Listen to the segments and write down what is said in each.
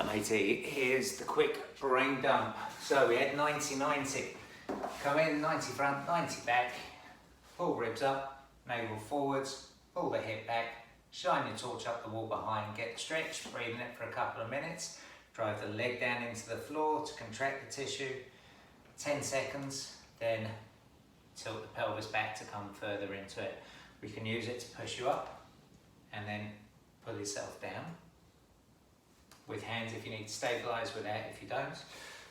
matey, here's the quick brain dump. So we had 90-90. Come in, 90 front, 90 back. Pull ribs up, navel forwards, pull the hip back, shine your torch up the wall behind, get stretched, breathing it for a couple of minutes. Drive the leg down into the floor to contract the tissue. 10 seconds, then tilt the pelvis back to come further into it. We can use it to push you up and then pull yourself down. With hands if you need to stabilise, with that if you don't.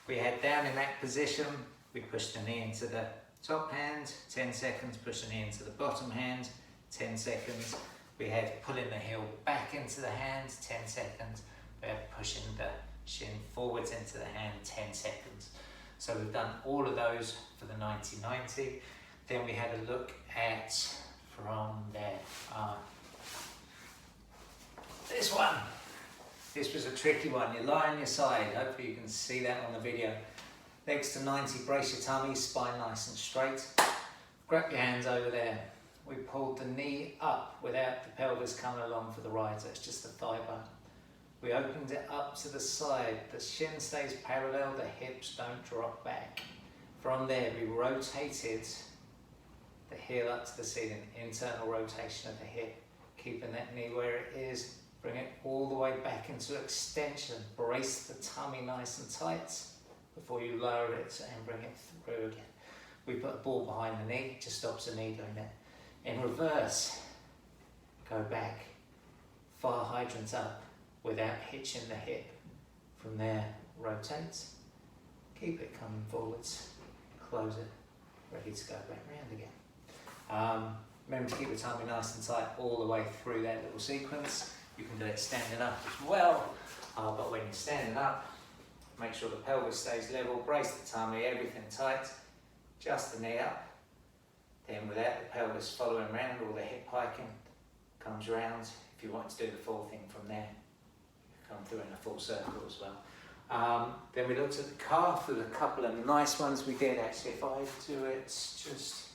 We had down in that position, we push the knee into the top hand, 10 seconds, push the knee into the bottom hand, 10 seconds. We had pulling the heel back into the hand, 10 seconds. We had pushing the shin forwards into the hand, 10 seconds. So we've done all of those for the 90-90. Then we had a look at, from there, this one. This was a tricky one. You lie on your side, hopefully you can see that on the video. Legs to 90, brace your tummy, spine nice and straight. Grab your hands over there. We pulled the knee up without the pelvis coming along for the ride, so it's just the thigh bone. We opened it up to the side, the shin stays parallel, the hips don't drop back. From there we rotated the heel up to the ceiling, internal rotation of the hip, keeping that knee where it is. Bring it all the way back into extension. Brace the tummy nice and tight before you lower it and bring it through again. We put a ball behind the knee, just stops the knee doing that. In reverse, go back, fire hydrant up without hitching the hip. From there, rotate, keep it coming forwards, close it, ready to go back round again. Remember to keep the tummy nice and tight all the way through that little sequence. You can do it standing up as well, but when you're standing up, make sure the pelvis stays level, brace the tummy, everything tight, just the knee up. Then without the pelvis following around or the hip hiking, comes round. If you want to do the full thing from there, come through in a full circle as well. Then we looked at the calf. There's a couple of nice ones we did actually. If I do it just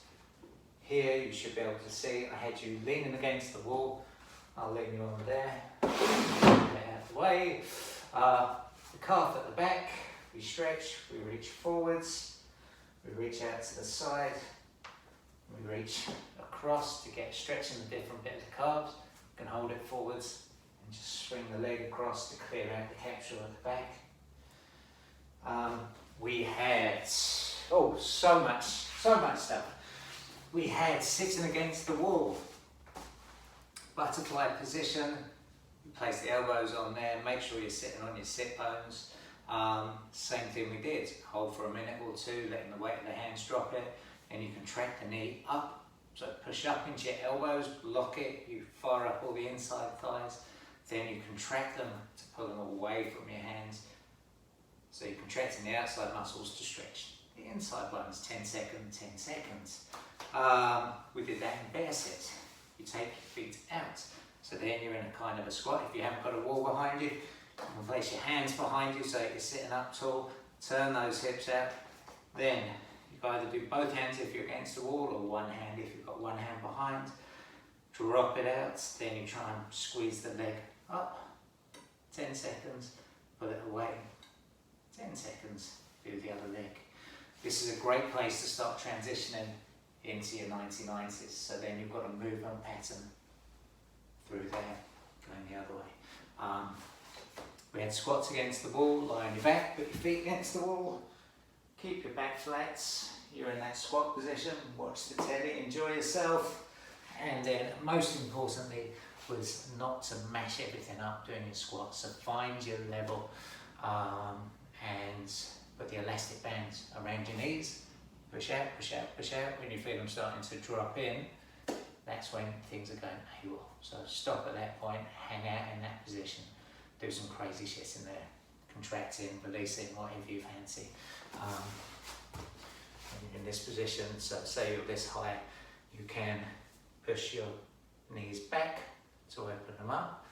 here, you should be able to see. I had you leaning against the wall. I'll lean you on there, get it out of the way. The calf at the back, we stretch, we reach forwards, we reach out to the side, we reach across to get stretching the different bit of the calves. You can hold it forwards and just swing the leg across to clear out the capsule at the back. We had, so much stuff. We had sitting against the wall. Butterfly position, you place the elbows on there, make sure you're sitting on your sit bones. Same thing we did, hold for a minute or two, letting the weight of the hands drop it, and you contract the knee up. So push up into your elbows, block it, you fire up all the inside thighs, then you contract them to pull them away from your hands. So you're contracting the outside muscles to stretch the inside ones, 10 seconds, 10 seconds. We did that in bear sit. You take your feet out, so then you're in a kind of a squat. If you haven't got a wall behind you, you can place your hands behind you so you're sitting up tall, turn those hips out. Then you can either do both hands if you're against the wall or one hand if you've got one hand behind. Drop it out, then you try and squeeze the leg up. 10 seconds, put it away. 10 seconds, do the other leg. This is a great place to start transitioning into your 90-90s, so then you've got a movement pattern through there, going the other way. We had squats against the wall, lie on your back, put your feet against the wall, keep your back flat, you're in that squat position, watch the telly, enjoy yourself, and then most importantly was not to mash everything up doing your squats, so find your level and put the elastic bands around your knees. Push out, push out, push out. When you feel them starting to drop in, that's when things are going AWOL. So stop at that point, hang out in that position, do some crazy shit in there, contracting, releasing, whatever you fancy. In this position, so say you're this high, you can push your knees back to open them up,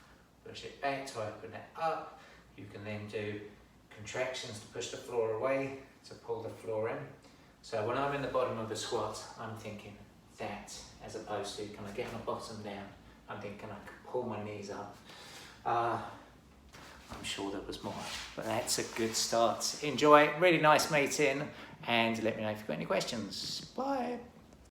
push it back to open it up. You can then do contractions to push the floor away, to pull the floor in. So when I'm in the bottom of the squat, I'm thinking that, as opposed to, can I get my bottom down? I'm thinking I can pull my knees up. I'm sure there was more. But that's a good start. Enjoy, really nice meeting, and let me know if you've got any questions. Bye.